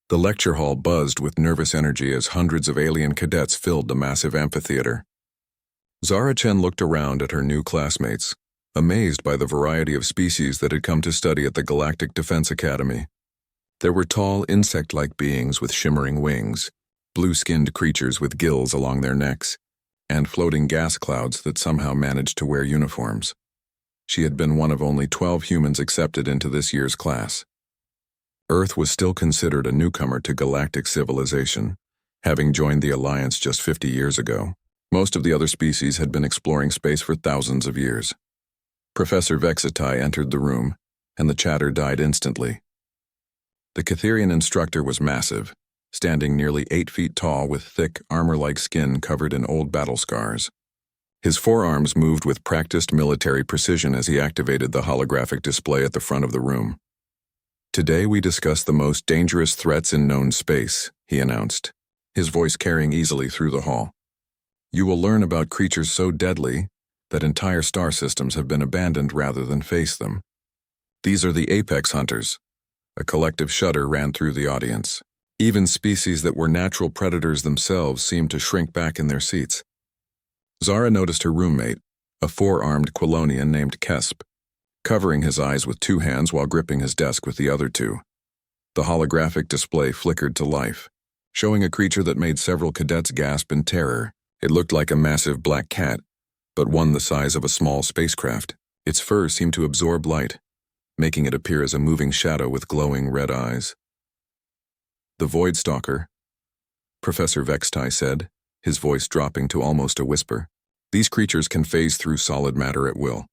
The lecture hall buzzed with nervous energy as hundreds of alien cadets filled the massive amphitheater. Zara Chen looked around at her new classmates, amazed by the variety of species that had come to study at the Galactic Defense Academy. There were tall, insect-like beings with shimmering wings, blue-skinned creatures with gills along their necks, and floating gas clouds that somehow managed to wear uniforms. She had been one of only 12 humans accepted into this year's class. Earth was still considered a newcomer to galactic civilization, having joined the Alliance just 50 years ago. Most of the other species had been exploring space for thousands of years. Professor Vexatai entered the room, and the chatter died instantly. The Catherian instructor was massive, standing nearly 8 feet tall with thick, armor-like skin covered in old battle scars. His forearms moved with practiced military precision as he activated the holographic display at the front of the room. "Today we discuss the most dangerous threats in known space," he announced, his voice carrying easily through the hall. "You will learn about creatures so deadly that entire star systems have been abandoned rather than face them. These are the apex hunters." A collective shudder ran through the audience. Even species that were natural predators themselves seemed to shrink back in their seats. Zara noticed her roommate, a 4-armed Quilonian named Kesp, covering his eyes with 2 hands while gripping his desk with the other 2. The holographic display flickered to life, showing a creature that made several cadets gasp in terror. It looked like a massive black cat, but one the size of a small spacecraft. Its fur seemed to absorb light, making it appear as a moving shadow with glowing red eyes. "The Void Stalker," Professor Vextai said, his voice dropping to almost a whisper. "These creatures can phase through solid matter at will.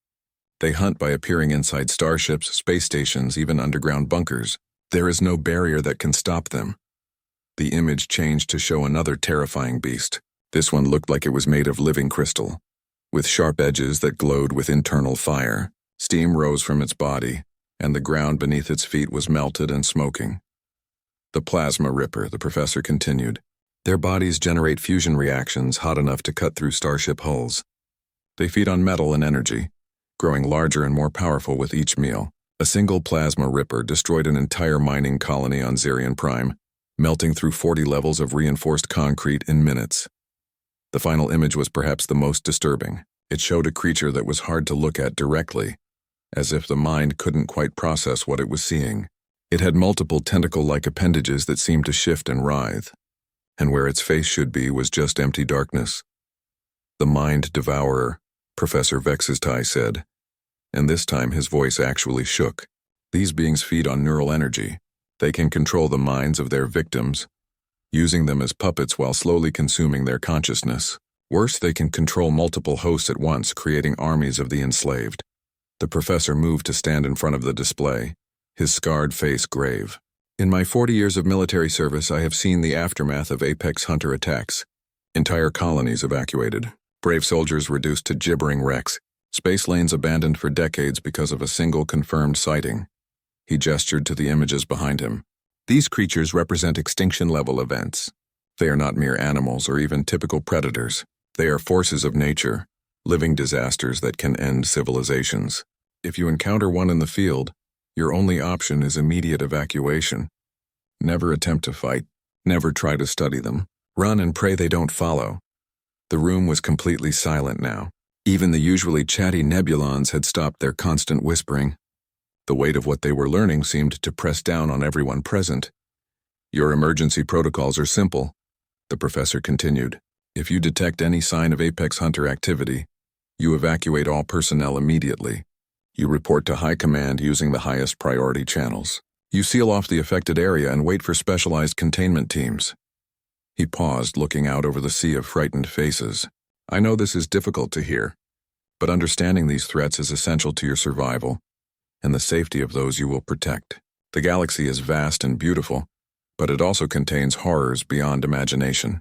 They hunt by appearing inside starships, space stations, even underground bunkers. There is no barrier that can stop them." The image changed to show another terrifying beast. This one looked like it was made of living crystal, with sharp edges that glowed with internal fire. Steam rose from its body, and the ground beneath its feet was melted and smoking. "The Plasma Ripper," the professor continued. "Their bodies generate fusion reactions hot enough to cut through starship hulls. They feed on metal and energy, growing larger and more powerful with each meal. A single Plasma Ripper destroyed an entire mining colony on Zarian Prime, melting through 40 levels of reinforced concrete in minutes." The final image was perhaps the most disturbing. It showed a creature that was hard to look at directly, as if the mind couldn't quite process what it was seeing. It had multiple tentacle-like appendages that seemed to shift and writhe, and where its face should be was just empty darkness. "The Mind Devourer," Professor Vexatai said, and this time his voice actually shook. "These beings feed on neural energy. They can control the minds of their victims, using them as puppets while slowly consuming their consciousness. Worse, they can control multiple hosts at once, creating armies of the enslaved." The professor moved to stand in front of the display, his scarred face grave. "In my 40 years of military service, I have seen the aftermath of apex hunter attacks. Entire colonies evacuated, brave soldiers reduced to gibbering wrecks, space lanes abandoned for decades because of a single confirmed sighting." He gestured to the images behind him. "These creatures represent extinction-level events. They are not mere animals or even typical predators. They are forces of nature, living disasters that can end civilizations. If you encounter one in the field, your only option is immediate evacuation. Never attempt to fight. Never try to study them. Run and pray they don't follow." The room was completely silent now. Even the usually chatty Nebulons had stopped their constant whispering. The weight of what they were learning seemed to press down on everyone present. "Your emergency protocols are simple," the professor continued. "If you detect any sign of apex hunter activity, you evacuate all personnel immediately. You report to High Command using the highest priority channels. You seal off the affected area and wait for specialized containment teams." He paused, looking out over the sea of frightened faces. "I know this is difficult to hear, but understanding these threats is essential to your survival and the safety of those you will protect. The galaxy is vast and beautiful, but it also contains horrors beyond imagination."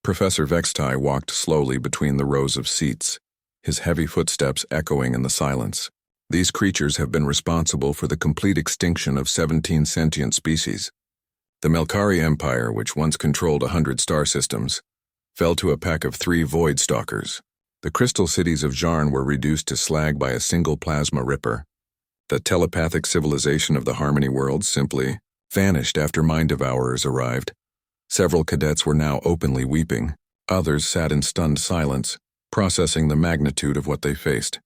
Professor Vextai walked slowly between the rows of seats, his heavy footsteps echoing in the silence. "These creatures have been responsible for the complete extinction of 17 sentient species. The Melkari Empire, which once controlled 100 star systems, fell to a pack of 3 Void Stalkers. The crystal cities of Jarn were reduced to slag by a single Plasma Ripper. The telepathic civilization of the Harmony World simply vanished after Mind Devourers arrived. Several cadets were now openly weeping. Others sat in stunned silence, processing the magnitude of what they faced.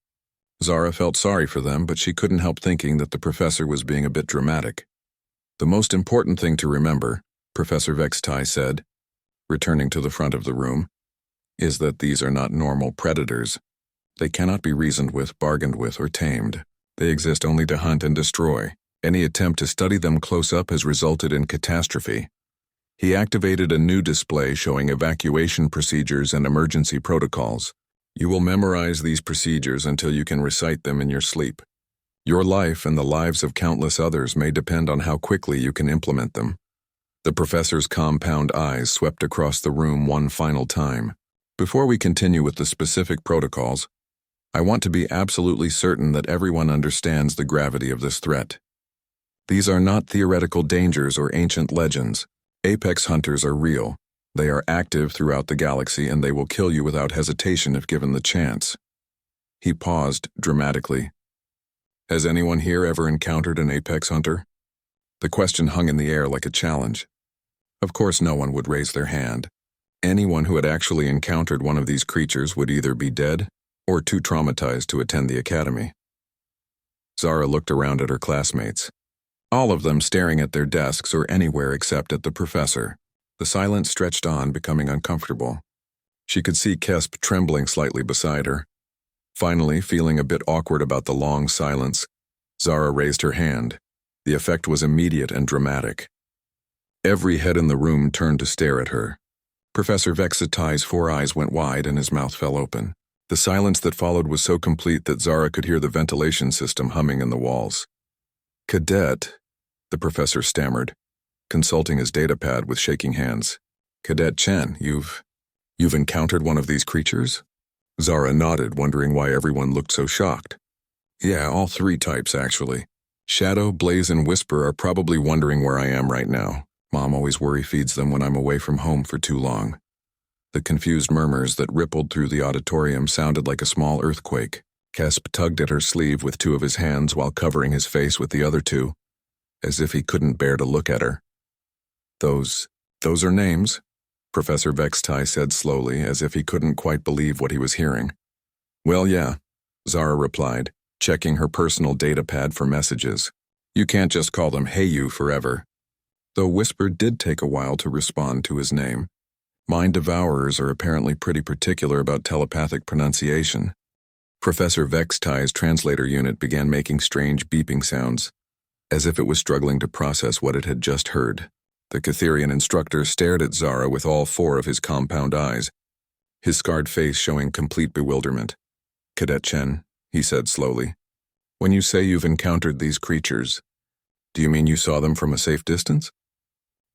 Zara felt sorry for them, but she couldn't help thinking that the professor was being a bit dramatic. The most important thing to remember, Professor Vextai said, returning to the front of the room, is that these are not normal predators. They cannot be reasoned with, bargained with, or tamed. They exist only to hunt and destroy. Any attempt to study them close up has resulted in catastrophe. He activated a new display showing evacuation procedures and emergency protocols. You will memorize these procedures until you can recite them in your sleep. Your life and the lives of countless others may depend on how quickly you can implement them. The professor's compound eyes swept across the room one final time. Before we continue with the specific protocols, I want to be absolutely certain that everyone understands the gravity of this threat. These are not theoretical dangers or ancient legends. Apex hunters are real. They are active throughout the galaxy, and they will kill you without hesitation if given the chance. He paused dramatically. Has anyone here ever encountered an apex hunter? The question hung in the air like a challenge. Of course, no one would raise their hand. Anyone who had actually encountered one of these creatures would either be dead or too traumatized to attend the academy. Zara looked around at her classmates, all of them staring at their desks or anywhere except at the professor. The silence stretched on, becoming uncomfortable. She could see Kesp trembling slightly beside her. Finally, feeling a bit awkward about the long silence, Zara raised her hand. The effect was immediate and dramatic. Every head in the room turned to stare at her. Professor Vexitai's 4 eyes went wide and his mouth fell open. The silence that followed was so complete that Zara could hear the ventilation system humming in the walls. Cadet, the professor stammered, consulting his datapad with shaking hands. Cadet Chen, you've encountered one of these creatures? Zara nodded, wondering why everyone looked so shocked. Yeah, all 3 types, actually. Shadow, Blaze, and Whisper are probably wondering where I am right now. Mom always worry feeds them when I'm away from home for too long. The confused murmurs that rippled through the auditorium sounded like a small earthquake. Kesp tugged at her sleeve with 2 of his hands while covering his face with the other 2, as if he couldn't bear to look at her. Those are names, Professor Vextai said slowly, as if he couldn't quite believe what he was hearing. Well, yeah, Zara replied, checking her personal datapad for messages. You can't just call them "Hey you" forever. Though Whisper did take a while to respond to his name. Mind Devourers are apparently pretty particular about telepathic pronunciation. Professor Vextai's translator unit began making strange beeping sounds, as if it was struggling to process what it had just heard. The Catherian instructor stared at Zara with all 4 of his compound eyes, his scarred face showing complete bewilderment. Cadet Chen, he said slowly, when you say you've encountered these creatures, do you mean you saw them from a safe distance?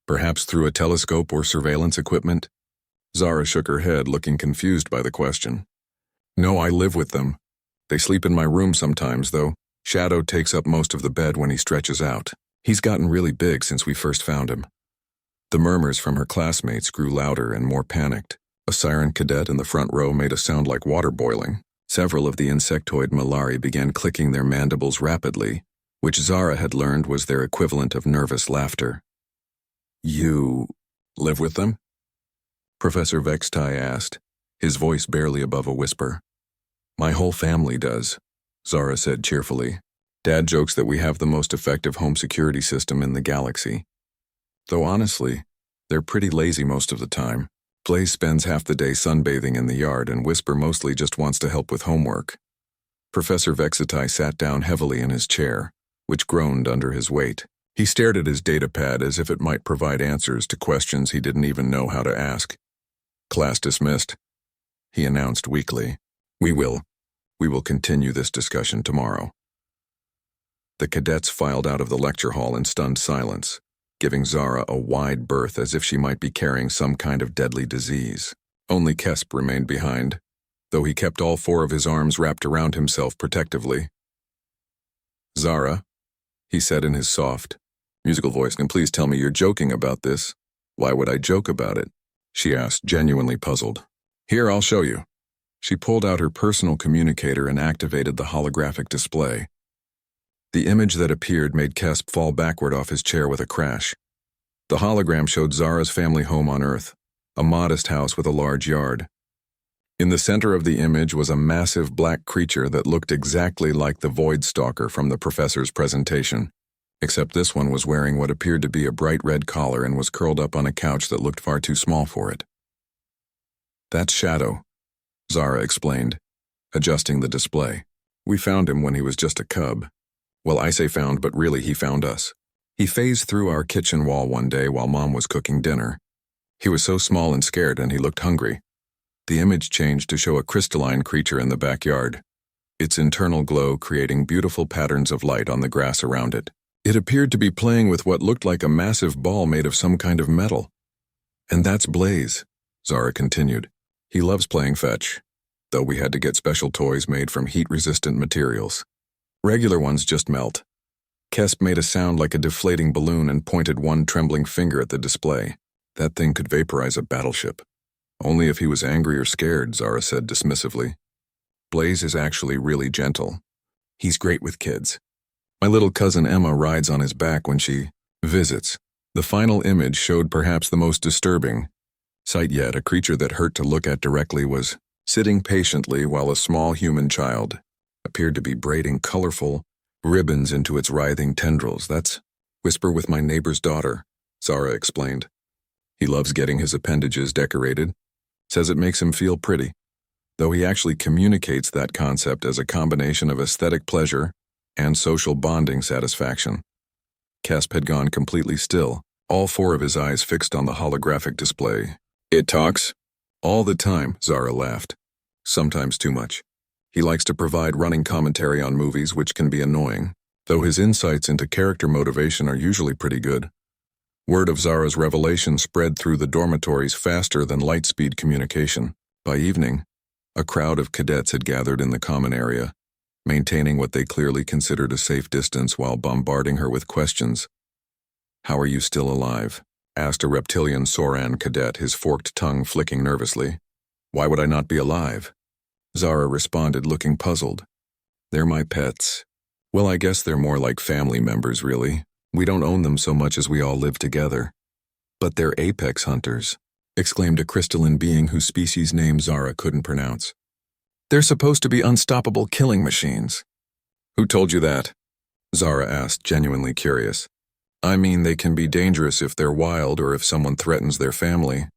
Perhaps through a telescope or surveillance equipment? Zara shook her head, looking confused by the question. No, I live with them. They sleep in my room sometimes, though. Shadow takes up most of the bed when he stretches out. He's gotten really big since we first found him. The murmurs from her classmates grew louder and more panicked. A siren cadet in the front row made a sound like water boiling. Several of the insectoid Malari began clicking their mandibles rapidly, which Zara had learned was their equivalent of nervous laughter. You live with them? Professor Vextai asked, his voice barely above a whisper. My whole family does, Zara said cheerfully. Dad jokes that we have the most effective home security system in the galaxy. Though honestly, they're pretty lazy most of the time. Blaze spends half the day sunbathing in the yard, and Whisper mostly just wants to help with homework. Professor Vexitai sat down heavily in his chair, which groaned under his weight. He stared at his datapad as if it might provide answers to questions he didn't even know how to ask. Class dismissed, he announced weakly. We will continue this discussion tomorrow. The cadets filed out of the lecture hall in stunned silence, giving Zara a wide berth as if she might be carrying some kind of deadly disease. Only Kesp remained behind, though he kept all 4 of his arms wrapped around himself protectively. Zara, he said in his soft, musical voice, can please tell me you're joking about this? Why would I joke about it? She asked, genuinely puzzled. Here, I'll show you. She pulled out her personal communicator and activated the holographic display. The image that appeared made Kesp fall backward off his chair with a crash. The hologram showed Zara's family home on Earth, a modest house with a large yard. In the center of the image was a massive black creature that looked exactly like the Void Stalker from the professor's presentation, except this one was wearing what appeared to be a bright red collar and was curled up on a couch that looked far too small for it. "That's Shadow," Zara explained, adjusting the display. "We found him when he was just a cub. Well, I say found, but really he found us. He phased through our kitchen wall one day while Mom was cooking dinner. He was so small and scared, and he looked hungry." The image changed to show a crystalline creature in the backyard, its internal glow creating beautiful patterns of light on the grass around it. It appeared to be playing with what looked like a massive ball made of some kind of metal. "And that's Blaze," Zara continued. "He loves playing fetch, though we had to get special toys made from heat-resistant materials. Regular ones just melt." Kesp made a sound like a deflating balloon and pointed one trembling finger at the display. "That thing could vaporize a battleship." "Only if he was angry or scared," Zara said dismissively. "Blaze is actually really gentle. He's great with kids. My little cousin Emma rides on his back when she visits." The final image showed perhaps the most disturbing sight yet. A creature that hurt to look at directly was sitting patiently while a small human child appeared to be braiding colorful ribbons into its writhing tendrils. "That's Whisper with my neighbor's daughter," Zara explained. "He loves getting his appendages decorated. Says it makes him feel pretty, though he actually communicates that concept as a combination of aesthetic pleasure and social bonding satisfaction." Kesp had gone completely still, all four of his eyes fixed on the holographic display. "It talks?" "All the time," Zara laughed. "Sometimes too much. He likes to provide running commentary on movies, which can be annoying, though his insights into character motivation are usually pretty good." Word of Zara's revelation spread through the dormitories faster than light-speed communication. By evening, a crowd of cadets had gathered in the common area, maintaining what they clearly considered a safe distance while bombarding her with questions. "How are you still alive?" asked a reptilian Soran cadet, his forked tongue flicking nervously. "Why would I not be alive?" Zara responded, looking puzzled. "They're my pets. Well, I guess they're more like family members, really. We don't own them so much as we all live together." "But they're apex hunters," exclaimed a crystalline being whose species name Zara couldn't pronounce. "They're supposed to be unstoppable killing machines." "Who told you that?" Zara asked, genuinely curious. "I mean, they can be dangerous if they're wild or if someone threatens their family.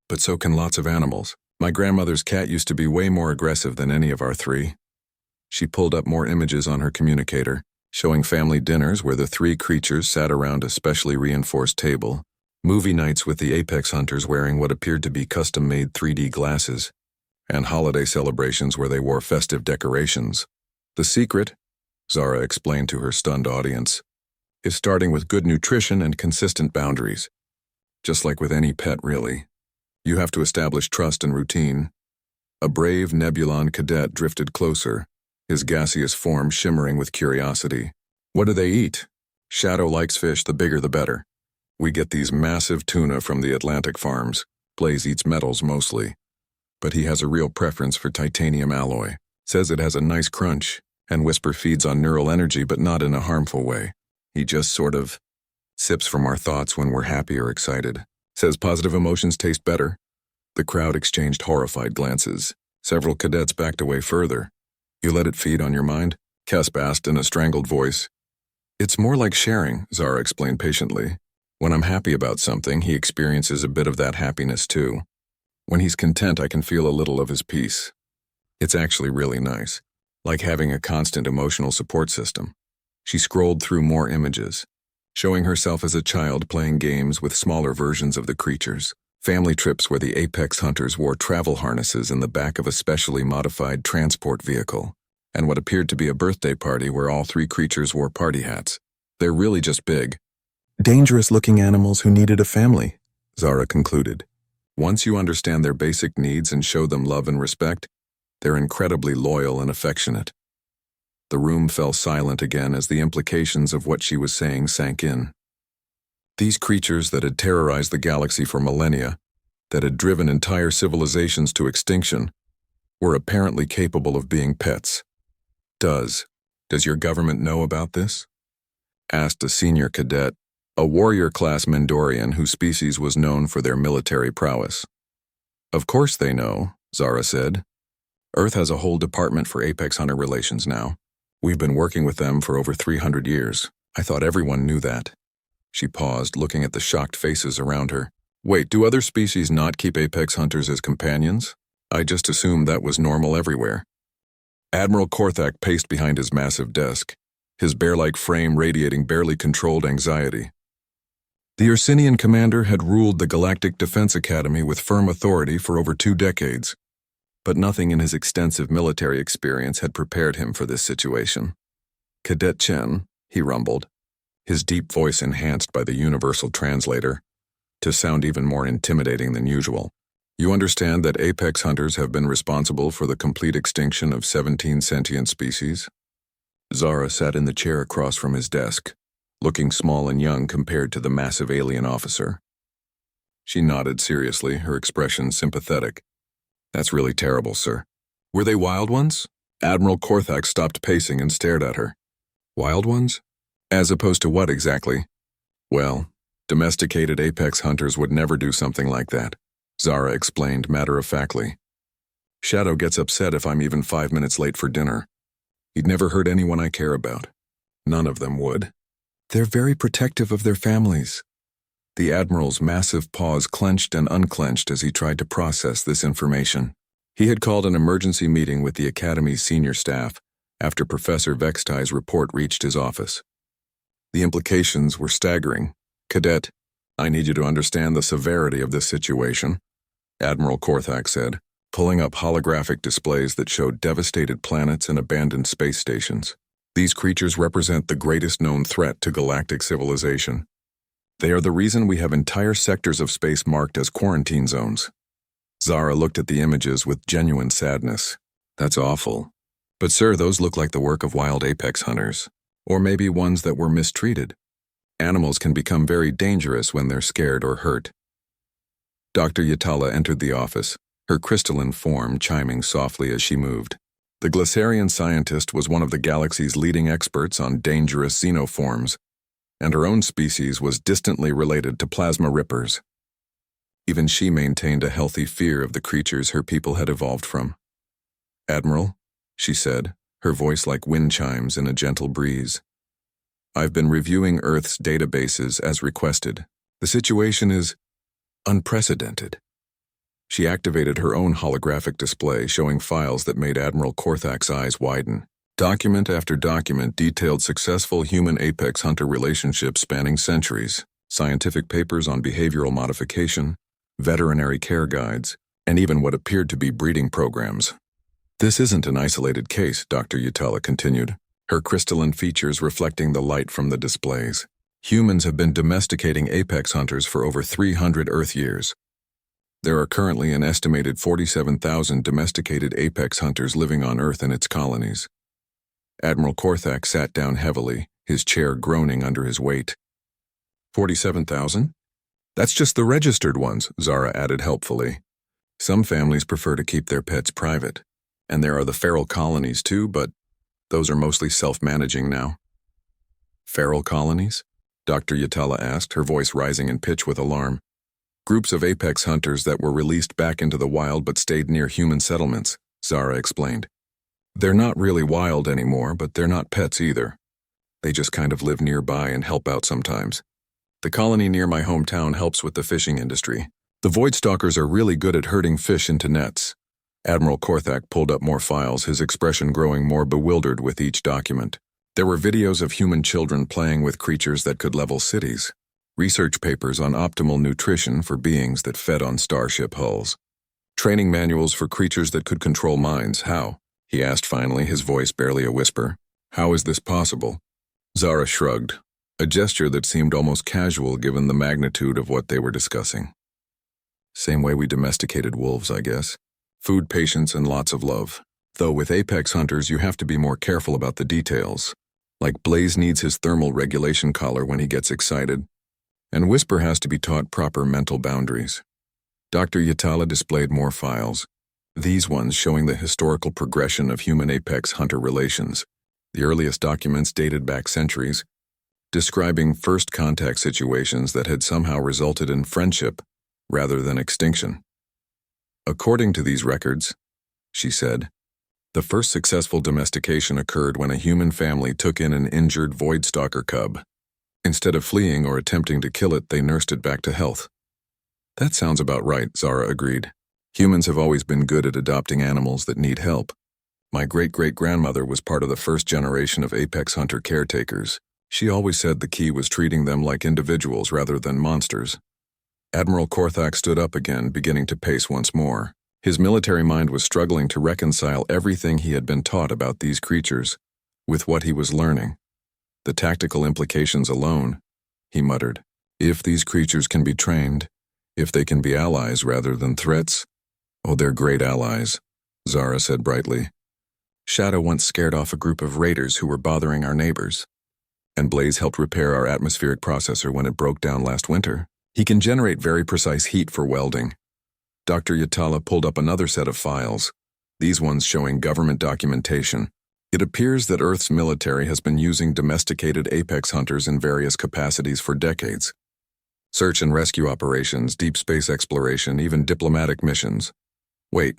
But so can lots of animals. My grandmother's cat used to be way more aggressive than any of our three." She pulled up more images on her communicator, showing family dinners where the three creatures sat around a specially reinforced table, movie nights with the apex hunters wearing what appeared to be custom-made 3D glasses, and holiday celebrations where they wore festive decorations. "The secret," Zara explained to her stunned audience, "is starting with good nutrition and consistent boundaries. Just like with any pet, really. You have to establish trust and routine." A brave Nebulon cadet drifted closer, his gaseous form shimmering with curiosity. "What do they eat?" "Shadow likes fish, the bigger the better. We get these massive tuna from the Atlantic farms. Blaze eats metals mostly, but he has a real preference for titanium alloy. Says it has a nice crunch, and Whisper feeds on neural energy but not in a harmful way. He just sort of sips from our thoughts when we're happy or excited. Says positive emotions taste better." The crowd exchanged horrified glances. Several cadets backed away further. "You let it feed on your mind?" Kesp asked in a strangled voice. "It's more like sharing," Zara explained patiently. "When I'm happy about something, he experiences a bit of that happiness too. When he's content, I can feel a little of his peace. It's actually really nice, like having a constant emotional support system." She scrolled through more images, showing herself as a child playing games with smaller versions of the creatures. Family trips where the apex hunters wore travel harnesses in the back of a specially modified transport vehicle, and what appeared to be a birthday party where all three creatures wore party hats. "They're really just big, dangerous-looking animals who needed a family," Zara concluded. "Once you understand their basic needs and show them love and respect, they're incredibly loyal and affectionate." The room fell silent again as the implications of what she was saying sank in. These creatures that had terrorized the galaxy for millennia, that had driven entire civilizations to extinction, were apparently capable of being pets. Does your government know about this? Asked a senior cadet, a warrior-class Mendorian whose species was known for their military prowess. Of course they know, Zara said. Earth has a whole department for apex hunter relations now. We've been working with them for over 300 years. I thought everyone knew that. She paused, looking at the shocked faces around her. Wait, do other species not keep apex hunters as companions? I just assumed that was normal everywhere. Admiral Korthak paced behind his massive desk, his bear-like frame radiating barely controlled anxiety. The Ursinian commander had ruled the Galactic Defense Academy with firm authority for over 2 decades, but nothing in his extensive military experience had prepared him for this situation. Cadet Chen, he rumbled, his deep voice enhanced by the universal translator, to sound even more intimidating than usual. You understand that apex hunters have been responsible for the complete extinction of 17 sentient species? Zara sat in the chair across from his desk, looking small and young compared to the massive alien officer. She nodded seriously, her expression sympathetic. That's really terrible, sir. Were they wild ones? Admiral Korthak stopped pacing and stared at her. Wild ones? As opposed to what exactly? Well, domesticated apex hunters would never do something like that, Zara explained matter-of-factly. Shadow gets upset if I'm even 5 minutes late for dinner. He'd never hurt anyone I care about. None of them would. They're very protective of their families. The Admiral's massive paws clenched and unclenched as he tried to process this information. He had called an emergency meeting with the Academy's senior staff after Professor Vextai's report reached his office. The implications were staggering. Cadet, I need you to understand the severity of this situation, Admiral Korthak said, pulling up holographic displays that showed devastated planets and abandoned space stations. These creatures represent the greatest known threat to galactic civilization. They are the reason we have entire sectors of space marked as quarantine zones. Zara looked at the images with genuine sadness. That's awful. But sir, those look like the work of wild apex hunters. Or maybe ones that were mistreated. Animals can become very dangerous when they're scared or hurt. Dr. Yatala entered the office, her crystalline form chiming softly as she moved. The Glycerian scientist was one of the galaxy's leading experts on dangerous xenoforms, and her own species was distantly related to plasma rippers. Even she maintained a healthy fear of the creatures her people had evolved from. Admiral, she said, her voice like wind chimes in a gentle breeze. I've been reviewing Earth's databases as requested. The situation is unprecedented. She activated her own holographic display showing files that made Admiral Korthak's eyes widen. Document after document detailed successful human apex hunter relationships spanning centuries, scientific papers on behavioral modification, veterinary care guides, and even what appeared to be breeding programs. This isn't an isolated case, Dr. Yatala continued, her crystalline features reflecting the light from the displays. Humans have been domesticating apex hunters for over 300 Earth years. There are currently an estimated 47,000 domesticated apex hunters living on Earth and its colonies. Admiral Korthak sat down heavily, his chair groaning under his weight. 47,000? That's just the registered ones, Zara added helpfully. Some families prefer to keep their pets private. And there are the feral colonies too, but those are mostly self-managing now. Feral colonies? Dr. Yatala asked, her voice rising in pitch with alarm. Groups of apex hunters that were released back into the wild but stayed near human settlements, Zara explained. They're not really wild anymore, but they're not pets either. They just kind of live nearby and help out sometimes. The colony near my hometown helps with the fishing industry. The Void Stalkers are really good at herding fish into nets. Admiral Korthak pulled up more files, his expression growing more bewildered with each document. There were videos of human children playing with creatures that could level cities. Research papers on optimal nutrition for beings that fed on starship hulls. Training manuals for creatures that could control minds. How? He asked finally, his voice barely a whisper. How is this possible? Zara shrugged, a gesture that seemed almost casual given the magnitude of what they were discussing. Same way we domesticated wolves, I guess. Food, patience, and lots of love. Though with apex hunters you have to be more careful about the details. Like Blaze needs his thermal regulation collar when he gets excited. And Whisper has to be taught proper mental boundaries. Dr. Yatala displayed more files, these ones showing the historical progression of human apex hunter relations. The earliest documents dated back centuries, describing first contact situations that had somehow resulted in friendship rather than extinction. According to these records, she said, the first successful domestication occurred when a human family took in an injured voidstalker cub. Instead of fleeing or attempting to kill it, they nursed it back to health. That sounds about right, Zara agreed. Humans have always been good at adopting animals that need help. My great-great-grandmother was part of the first generation of apex hunter caretakers. She always said the key was treating them like individuals rather than monsters. Admiral Korthak stood up again, beginning to pace once more. His military mind was struggling to reconcile everything he had been taught about these creatures with what he was learning. The tactical implications alone, he muttered. If these creatures can be trained, if they can be allies rather than threats, oh, they're great allies, Zara said brightly. Shadow once scared off a group of raiders who were bothering our neighbors. And Blaze helped repair our atmospheric processor when it broke down last winter. He can generate very precise heat for welding. Dr. Yatala pulled up another set of files, these ones showing government documentation. It appears that Earth's military has been using domesticated apex hunters in various capacities for decades. Search and rescue operations, deep space exploration, even diplomatic missions. Wait,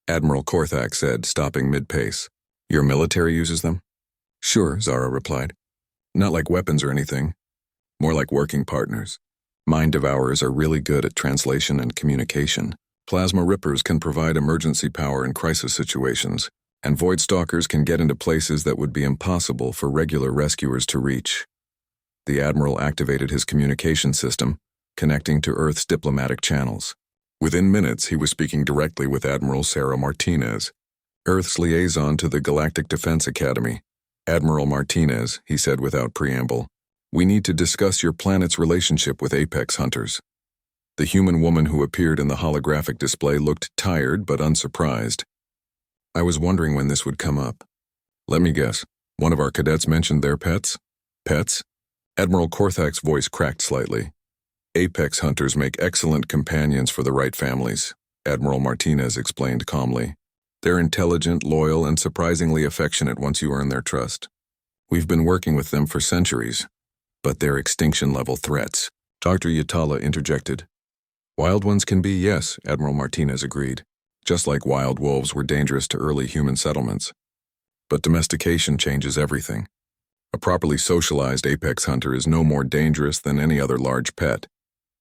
Admiral Korthak said, stopping mid-pace. Your military uses them? Sure, Zara replied. Not like weapons or anything. More like working partners. Mind Devourers are really good at translation and communication. Plasma Rippers can provide emergency power in crisis situations, and Void Stalkers can get into places that would be impossible for regular rescuers to reach. The Admiral activated his communication system, connecting to Earth's diplomatic channels. Within minutes, he was speaking directly with Admiral Sarah Martinez, Earth's liaison to the Galactic Defense Academy. Admiral Martinez, he said without preamble, we need to discuss your planet's relationship with apex hunters. The human woman who appeared in the holographic display looked tired but unsurprised. I was wondering when this would come up. Let me guess, one of our cadets mentioned their pets? Pets? Admiral Korthak's voice cracked slightly. Apex hunters make excellent companions for the right families, Admiral Martinez explained calmly. They're intelligent, loyal, and surprisingly affectionate once you earn their trust. We've been working with them for centuries, but they're extinction-level threats. Dr. Yatala interjected. Wild ones can be, yes, Admiral Martinez agreed, just like wild wolves were dangerous to early human settlements. But domestication changes everything. A properly socialized apex hunter is no more dangerous than any other large pet.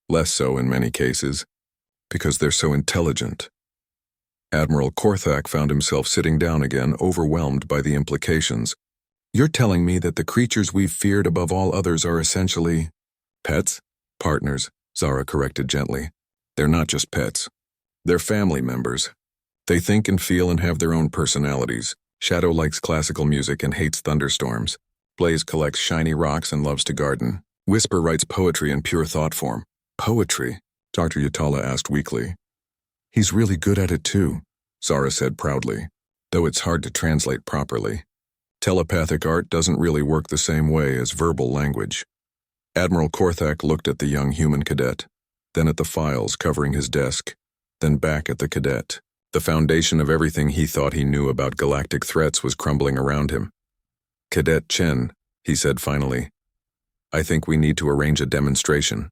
Less so in many cases, because they're so intelligent. Admiral Korthak found himself sitting down again, overwhelmed by the implications. You're telling me that the creatures we've feared above all others are essentially pets? Partners, Zara corrected gently. They're not just pets. They're family members. They think and feel and have their own personalities. Shadow likes classical music and hates thunderstorms. Blaze collects shiny rocks and loves to garden. Whisper writes poetry in pure thought form. Poetry? Dr. Yatala asked weakly. He's really good at it too, Zara said proudly, though it's hard to translate properly. Telepathic art doesn't really work the same way as verbal language. Admiral Korthak looked at the young human cadet, then at the files covering his desk, then back at the cadet. The foundation of everything he thought he knew about galactic threats was crumbling around him. Cadet Chen, he said finally, I think we need to arrange a demonstration.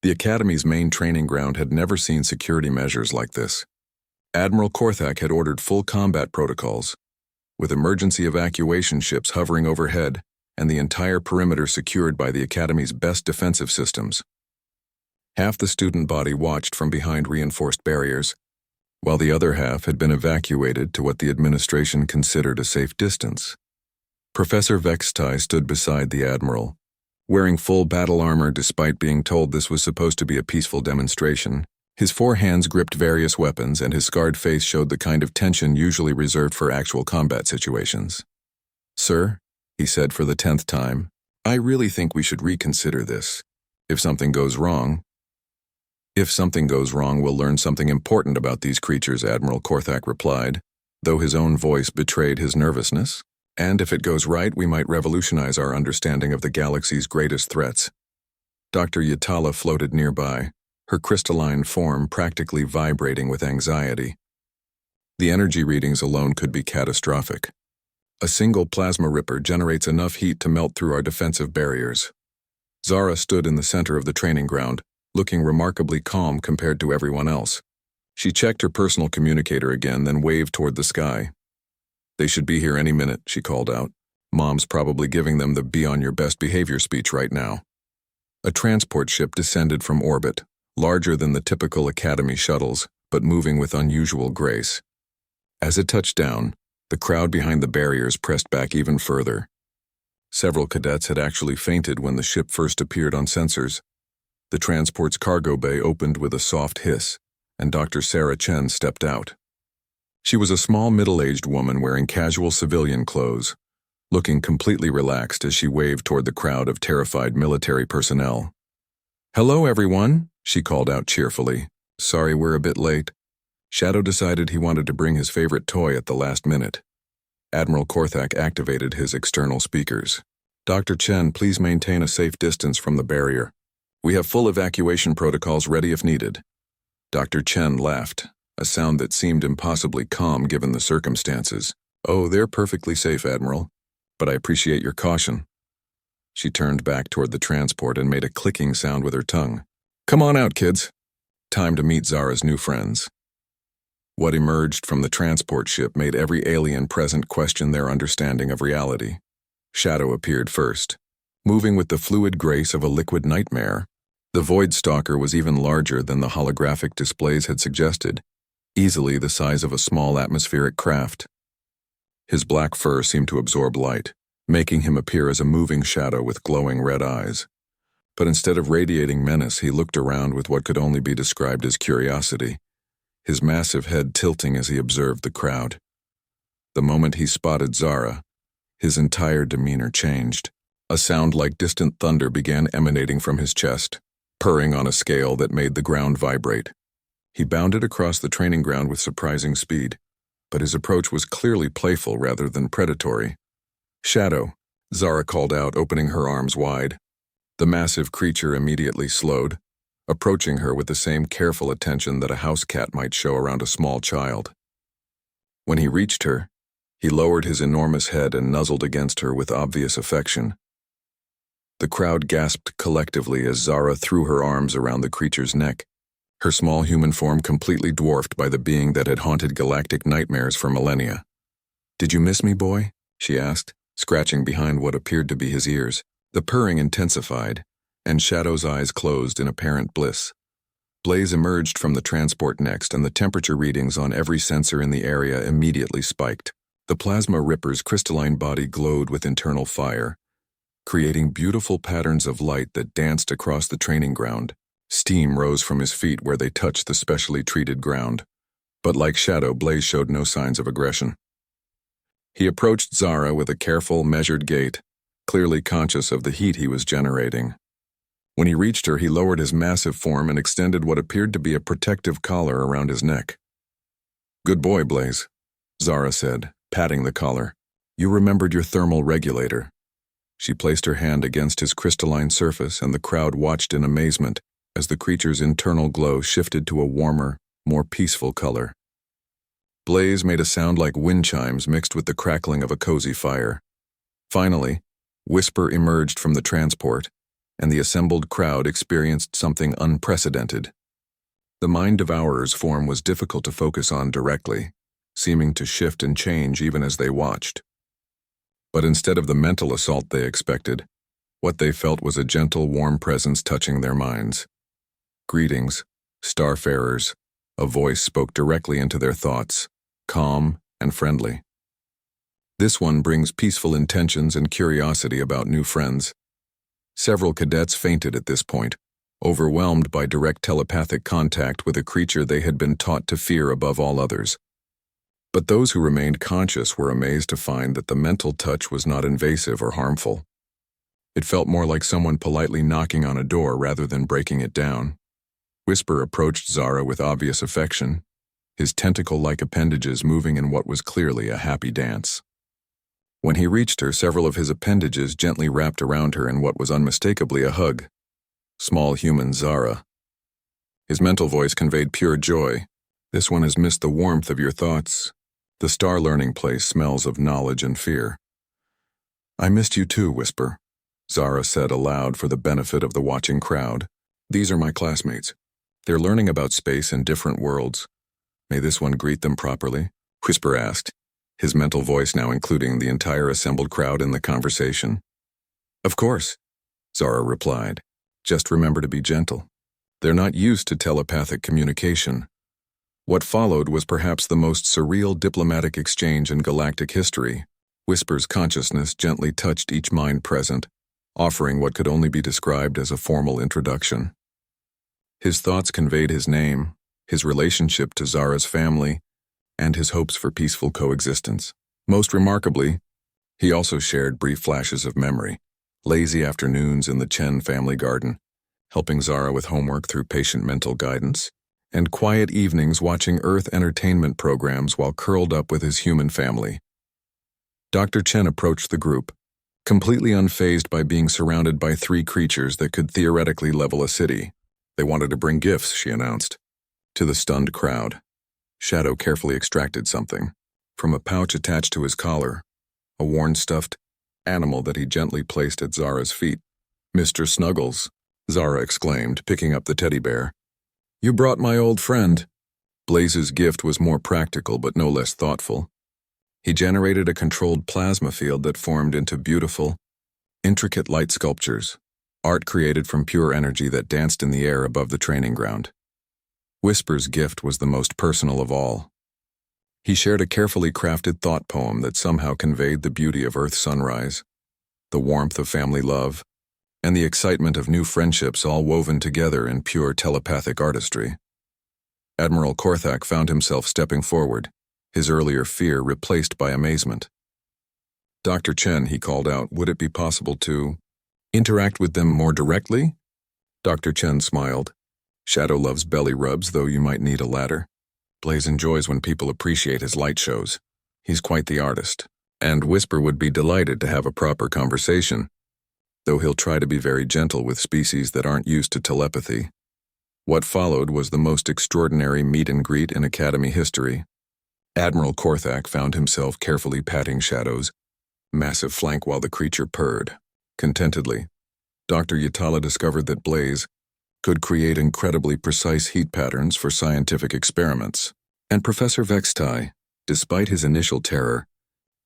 The Academy's main training ground had never seen security measures like this. Admiral Korthak had ordered full combat protocols, with emergency evacuation ships hovering overhead and the entire perimeter secured by the Academy's best defensive systems. Half the student body watched from behind reinforced barriers, while the other half had been evacuated to what the administration considered a safe distance. Professor Vextai stood beside the Admiral, wearing full battle armor despite being told this was supposed to be a peaceful demonstration. His 4 hands gripped various weapons, and his scarred face showed the kind of tension usually reserved for actual combat situations. Sir, he said for the 10th time, I really think we should reconsider this. If something goes wrong, we'll learn something important about these creatures, Admiral Korthak replied, though his own voice betrayed his nervousness. And if it goes right, we might revolutionize our understanding of the galaxy's greatest threats. Dr. Yatala floated nearby, her crystalline form practically vibrating with anxiety. The energy readings alone could be catastrophic. A single plasma ripper generates enough heat to melt through our defensive barriers. Zara stood in the center of the training ground, looking remarkably calm compared to everyone else. She checked her personal communicator again, then waved toward the sky. "They should be here any minute," she called out. "Mom's probably giving them the be on your best behavior speech right now." A transport ship descended from orbit, larger than the typical Academy shuttles, but moving with unusual grace. As it touched down, the crowd behind the barriers pressed back even further. Several cadets had actually fainted when the ship first appeared on sensors. The transport's cargo bay opened with a soft hiss, and Dr. Sarah Chen stepped out. She was a small middle-aged woman wearing casual civilian clothes, looking completely relaxed as she waved toward the crowd of terrified military personnel. "Hello, everyone," she called out cheerfully. "Sorry we're a bit late." Shadow decided he wanted to bring his favorite toy at the last minute. Admiral Korthak activated his external speakers. "Dr. Chen, please maintain a safe distance from the barrier. We have full evacuation protocols ready if needed." Dr. Chen laughed, a sound that seemed impossibly calm given the circumstances. "Oh, they're perfectly safe, Admiral, but I appreciate your caution." She turned back toward the transport and made a clicking sound with her tongue. "Come on out, kids. Time to meet Zara's new friends." What emerged from the transport ship made every alien present question their understanding of reality. Shadow appeared first, moving with the fluid grace of a liquid nightmare. The Void Stalker was even larger than the holographic displays had suggested, easily the size of a small atmospheric craft. His black fur seemed to absorb light, making him appear as a moving shadow with glowing red eyes. But instead of radiating menace, he looked around with what could only be described as curiosity, his massive head tilting as he observed the crowd. The moment he spotted Zara, his entire demeanor changed. A sound like distant thunder began emanating from his chest, purring on a scale that made the ground vibrate. He bounded across the training ground with surprising speed, but his approach was clearly playful rather than predatory. "Shadow," Zara called out, opening her arms wide. The massive creature immediately slowed, approaching her with the same careful attention that a house cat might show around a small child. When he reached her, he lowered his enormous head and nuzzled against her with obvious affection. The crowd gasped collectively as Zara threw her arms around the creature's neck, her small human form completely dwarfed by the being that had haunted galactic nightmares for millennia. "Did you miss me, boy?" she asked, scratching behind what appeared to be his ears. The purring intensified, and Shadow's eyes closed in apparent bliss. Blaze emerged from the transport next, and the temperature readings on every sensor in the area immediately spiked. The plasma ripper's crystalline body glowed with internal fire, creating beautiful patterns of light that danced across the training ground. Steam rose from his feet where they touched the specially treated ground. But like Shadow, Blaze showed no signs of aggression. He approached Zara with a careful, measured gait, clearly conscious of the heat he was generating. When he reached her, he lowered his massive form and extended what appeared to be a protective collar around his neck. "Good boy, Blaze," Zara said, patting the collar. "You remembered your thermal regulator." She placed her hand against his crystalline surface, and the crowd watched in amazement as the creature's internal glow shifted to a warmer, more peaceful color. Blaze made a sound like wind chimes mixed with the crackling of a cozy fire. Finally, Whisper emerged from the transport, and the assembled crowd experienced something unprecedented. The Mind Devourer's form was difficult to focus on directly, seeming to shift and change even as they watched. But instead of the mental assault they expected, what they felt was a gentle, warm presence touching their minds. "Greetings, starfarers," a voice spoke directly into their thoughts, calm and friendly. "This one brings peaceful intentions and curiosity about new friends." Several cadets fainted at this point, overwhelmed by direct telepathic contact with a creature they had been taught to fear above all others. But those who remained conscious were amazed to find that the mental touch was not invasive or harmful. It felt more like someone politely knocking on a door rather than breaking it down. Whisper approached Zara with obvious affection, his tentacle-like appendages moving in what was clearly a happy dance. When he reached her, several of his appendages gently wrapped around her in what was unmistakably a hug. Small human Zara. His mental voice conveyed pure joy. "This one has missed the warmth of your thoughts. The Star Learning Place smells of knowledge and fear. I missed you too, Whisper, Zara said aloud for the benefit of the watching crowd. These are my classmates. They're learning about space and different worlds. May this one greet them properly? Whisper asked, his mental voice now including the entire assembled crowd in the conversation. Of course, Zara replied. Just remember to be gentle. They're not used to telepathic communication. What followed was perhaps the most surreal diplomatic exchange in galactic history. Whisper's consciousness gently touched each mind present, offering what could only be described as a formal introduction. His thoughts conveyed his name, his relationship to Zara's family, and his hopes for peaceful coexistence. Most remarkably, he also shared brief flashes of memory, lazy afternoons in the Chen family garden, helping Zara with homework through patient mental guidance, and quiet evenings watching Earth entertainment programs while curled up with his human family. Dr. Chen approached the group, completely unfazed by being surrounded by 3 creatures that could theoretically level a city. They wanted to bring gifts, she announced. To the stunned crowd, Shadow carefully extracted something from a pouch attached to his collar, a worn stuffed animal that he gently placed at Zara's feet. Mr. Snuggles, Zara exclaimed, picking up the teddy bear. You brought my old friend. Blaze's gift was more practical but no less thoughtful. He generated a controlled plasma field that formed into beautiful, intricate light sculptures, art created from pure energy that danced in the air above the training ground. Whisper's gift was the most personal of all. He shared a carefully crafted thought poem that somehow conveyed the beauty of Earth's sunrise, the warmth of family love, and the excitement of new friendships all woven together in pure telepathic artistry. Admiral Korthak found himself stepping forward, his earlier fear replaced by amazement. Dr. Chen, he called out, would it be possible to interact with them more directly? Dr. Chen smiled. Shadow loves belly rubs, though you might need a ladder. Blaze enjoys when people appreciate his light shows. He's quite the artist. And Whisper would be delighted to have a proper conversation, though he'll try to be very gentle with species that aren't used to telepathy. What followed was the most extraordinary meet and greet in Academy history. Admiral Korthak found himself carefully patting Shadow's massive flank while the creature purred. Contentedly, Dr. Yatala discovered that Blaze could create incredibly precise heat patterns for scientific experiments, and Professor Vextai, despite his initial terror,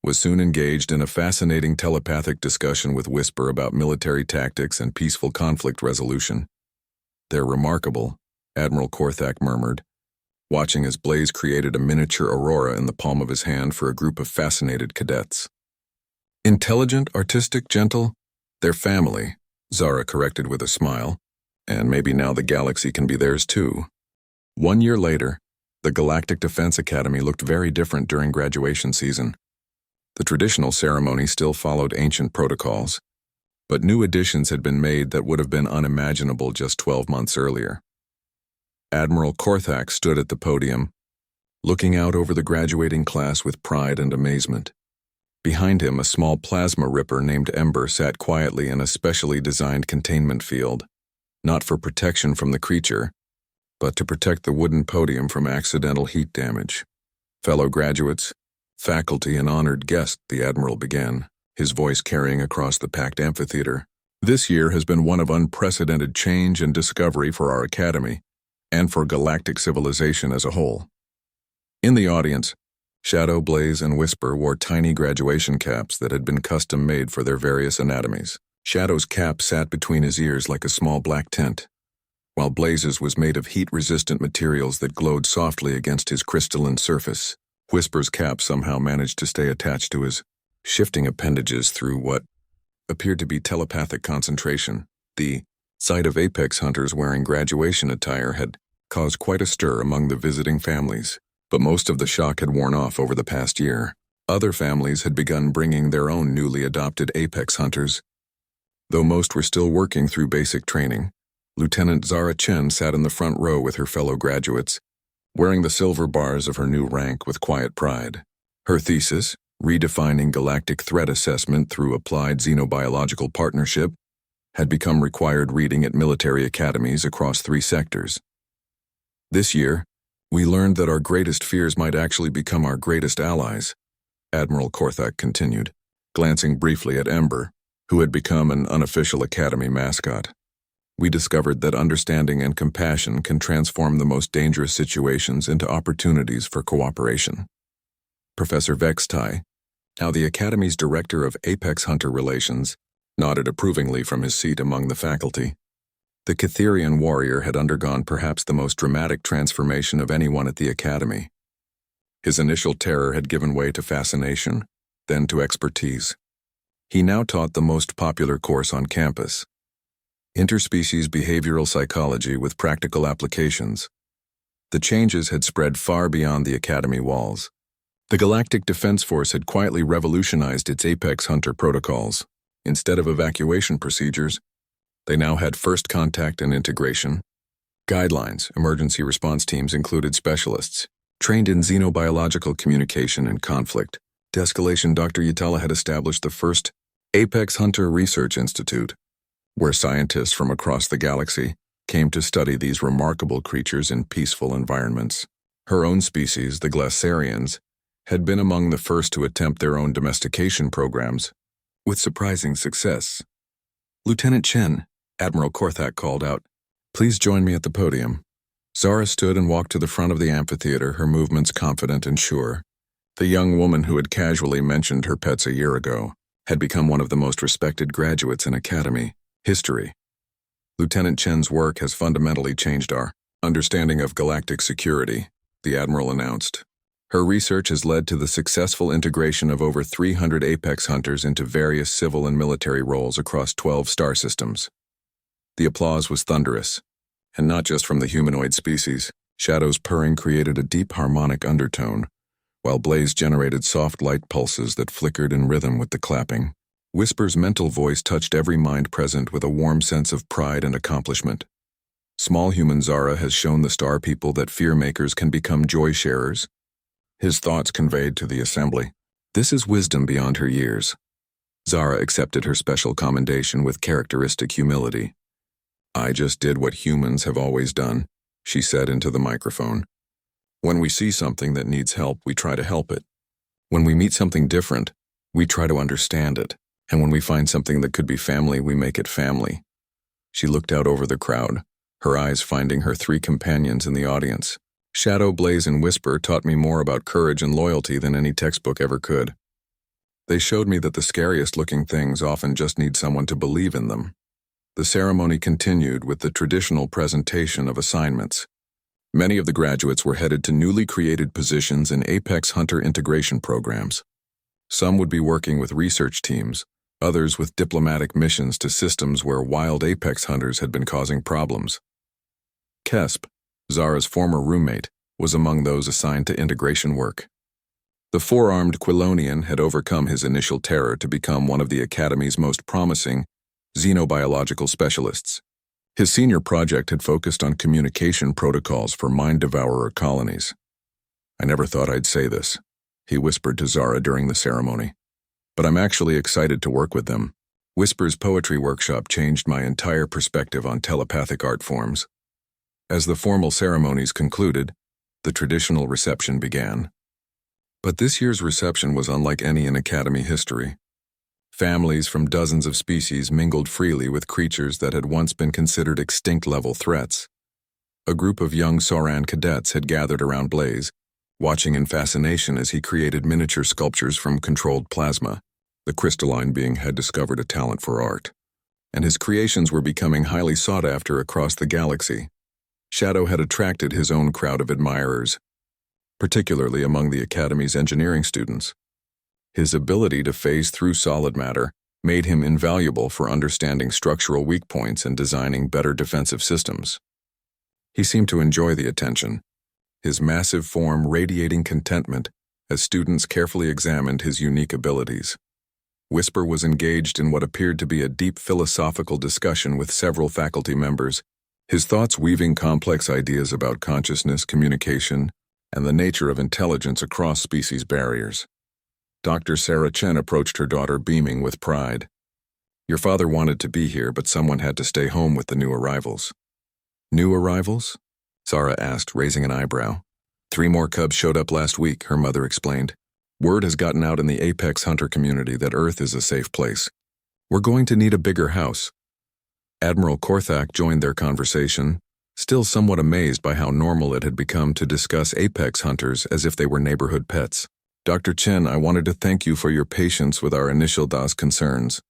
was soon engaged in a fascinating telepathic discussion with Whisper about military tactics and peaceful conflict resolution. They're remarkable, Admiral Korthak murmured, watching as Blaze created a miniature aurora in the palm of his hand for a group of fascinated cadets. Intelligent, artistic, gentle, they're family, Zara corrected with a smile, and maybe now the galaxy can be theirs too. 1 year later, the Galactic Defense Academy looked very different during graduation season. The traditional ceremony still followed ancient protocols, but new additions had been made that would have been unimaginable just 12 months earlier. Admiral Korthak stood at the podium, looking out over the graduating class with pride and amazement. Behind him, a small plasma ripper named Ember sat quietly in a specially designed containment field, not for protection from the creature, but to protect the wooden podium from accidental heat damage. Fellow graduates, faculty, and honored guests, the Admiral began, his voice carrying across the packed amphitheater. This year has been one of unprecedented change and discovery for our Academy, and for galactic civilization as a whole. In the audience, Shadow, Blaze, and Whisper wore tiny graduation caps that had been custom-made for their various anatomies. Shadow's cap sat between his ears like a small black tent, while Blaze's was made of heat-resistant materials that glowed softly against his crystalline surface. Whisper's cap somehow managed to stay attached to his shifting appendages through what appeared to be telepathic concentration. The sight of apex hunters wearing graduation attire had caused quite a stir among the visiting families, but most of the shock had worn off over the past year. Other families had begun bringing their own newly adopted apex hunters. Though most were still working through basic training, Lieutenant Zara Chen sat in the front row with her fellow graduates, wearing the silver bars of her new rank with quiet pride. Her thesis, Redefining Galactic Threat Assessment Through Applied Xenobiological Partnership, had become required reading at military academies across 3 sectors. This year, We learned that our greatest fears might actually become our greatest allies, Admiral Korthak continued, glancing briefly at Ember, who had become an unofficial Academy mascot. We discovered that understanding and compassion can transform the most dangerous situations into opportunities for cooperation. Professor Vextai, now the Academy's Director of Apex Hunter Relations, nodded approvingly from his seat among the faculty. The Catherian warrior had undergone perhaps the most dramatic transformation of anyone at the Academy. His initial terror had given way to fascination, then to expertise. He now taught the most popular course on campus, interspecies behavioral psychology with practical applications. The changes had spread far beyond the Academy walls. The Galactic Defense Force had quietly revolutionized its Apex Hunter protocols. Instead of evacuation procedures, they now had first contact and integration. Guidelines, emergency response teams included specialists, trained in xenobiological communication and conflict. De-escalation. Dr. Yatala had established the first Apex Hunter Research Institute, where scientists from across the galaxy came to study these remarkable creatures in peaceful environments. Her own species, the Glaciarians, had been among the first to attempt their own domestication programs, with surprising success. Lieutenant Chen, Admiral Korthak called out, "Please join me at the podium." Zara stood and walked to the front of the amphitheater, her movements confident and sure. The young woman who had casually mentioned her pets a year ago had become one of the most respected graduates in Academy history. Lieutenant Chen's work has fundamentally changed our understanding of galactic security, the Admiral announced. Her research has led to the successful integration of over 300 Apex Hunters into various civil and military roles across 12 star systems. The applause was thunderous, and not just from the humanoid species. Shadow's purring created a deep harmonic undertone, while Blaze generated soft light pulses that flickered in rhythm with the clapping. Whisper's mental voice touched every mind present with a warm sense of pride and accomplishment. Small human Zara has shown the star people that fear makers can become joy sharers. His thoughts conveyed to the assembly. This is wisdom beyond her years. Zara accepted her special commendation with characteristic humility. I just did what humans have always done, she said into the microphone. When we see something that needs help, we try to help it. When we meet something different, we try to understand it. And when we find something that could be family, we make it family. She looked out over the crowd, her eyes finding her three companions in the audience. Shadow, Blaze, and Whisper taught me more about courage and loyalty than any textbook ever could. They showed me that the scariest-looking things often just need someone to believe in them. The ceremony continued with the traditional presentation of assignments. Many of the graduates were headed to newly created positions in Apex Hunter integration programs. Some would be working with research teams, others with diplomatic missions to systems where wild Apex Hunters had been causing problems. Kesp, Zara's former roommate, was among those assigned to integration work. The four-armed Quilonian had overcome his initial terror to become one of the Academy's most promising xenobiological specialists. His senior project had focused on communication protocols for mind-devourer colonies. I never thought I'd say this, he whispered to Zara during the ceremony. But I'm actually excited to work with them. Whisper's poetry workshop changed my entire perspective on telepathic art forms. As the formal ceremonies concluded, the traditional reception began. But this year's reception was unlike any in Academy history. Families from dozens of species mingled freely with creatures that had once been considered extinct-level threats. A group of young Sauran cadets had gathered around Blaze, watching in fascination as he created miniature sculptures from controlled plasma. The crystalline being had discovered a talent for art, and his creations were becoming highly sought after across the galaxy. Shadow had attracted his own crowd of admirers, particularly among the Academy's engineering students. His ability to phase through solid matter made him invaluable for understanding structural weak points and designing better defensive systems. He seemed to enjoy the attention, his massive form radiating contentment as students carefully examined his unique abilities. Whisper was engaged in what appeared to be a deep philosophical discussion with several faculty members, his thoughts weaving complex ideas about consciousness, communication, and the nature of intelligence across species barriers. Dr. Sarah Chen approached her daughter beaming with pride. Your father wanted to be here, but someone had to stay home with the new arrivals. New arrivals? Zara asked, raising an eyebrow. 3 more cubs showed up last week, her mother explained. Word has gotten out in the apex hunter community that Earth is a safe place. We're going to need a bigger house. Admiral Korthak joined their conversation, still somewhat amazed by how normal it had become to discuss apex hunters as if they were neighborhood pets. Dr. Chen, I wanted to thank you for your patience with our initial DOS concerns.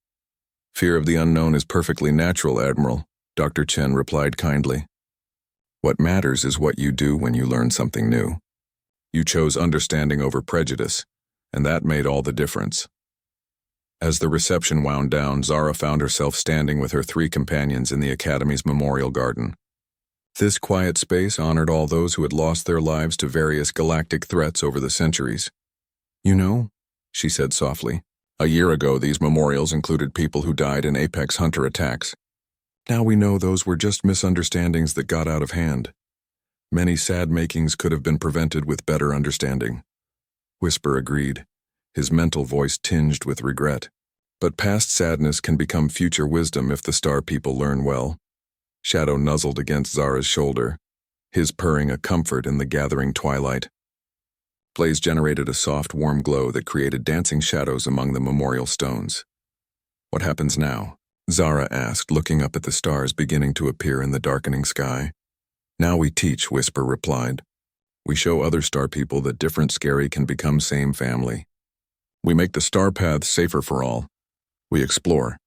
Fear of the unknown is perfectly natural, Admiral, Dr. Chen replied kindly. What matters is what you do when you learn something new. You chose understanding over prejudice, and that made all the difference. As the reception wound down, Zara found herself standing with her 3 companions in the Academy's memorial garden. This quiet space honored all those who had lost their lives to various galactic threats over the centuries. You know, she said softly, a year ago these memorials included people who died in apex hunter attacks. Now we know those were just misunderstandings that got out of hand. Many sad makings could have been prevented with better understanding. Whisper agreed, his mental voice tinged with regret. But past sadness can become future wisdom if the star people learn well. Shadow nuzzled against Zara's shoulder, his purring a comfort in the gathering twilight. Blaze generated a soft, warm glow that created dancing shadows among the memorial stones. What happens now? Zara asked, looking up at the stars beginning to appear in the darkening sky. Now we teach, Whisper replied. We show other star people that different scary can become same family. We make the star paths safer for all. We explore,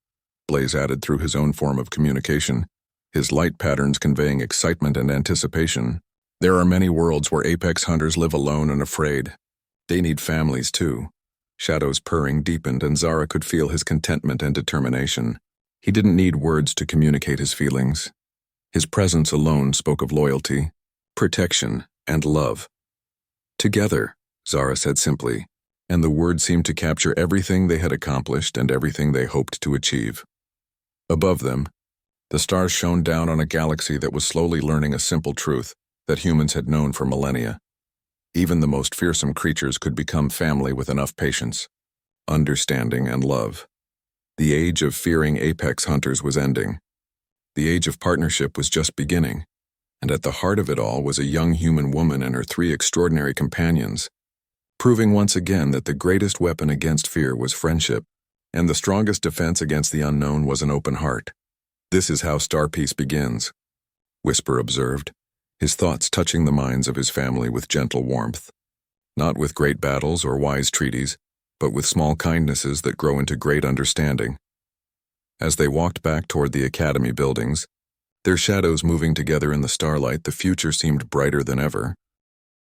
Blaze added through his own form of communication, his light patterns conveying excitement and anticipation. There are many worlds where apex hunters live alone and afraid. They need families too. Shadow's purring deepened and Zara could feel his contentment and determination. He didn't need words to communicate his feelings. His presence alone spoke of loyalty, protection, and love. Together, Zara said simply, and the words seemed to capture everything they had accomplished and everything they hoped to achieve. Above them, the stars shone down on a galaxy that was slowly learning a simple truth that humans had known for millennia. Even the most fearsome creatures could become family with enough patience, understanding, and love. The age of fearing apex hunters was ending. The age of partnership was just beginning, and at the heart of it all was a young human woman and her 3 extraordinary companions, proving once again that the greatest weapon against fear was friendship, and the strongest defense against the unknown was an open heart. This is how Star Peace begins, Whisper observed, his thoughts touching the minds of his family with gentle warmth. Not with great battles or wise treaties, but with small kindnesses that grow into great understanding. As they walked back toward the academy buildings, their shadows moving together in the starlight, the future seemed brighter than ever.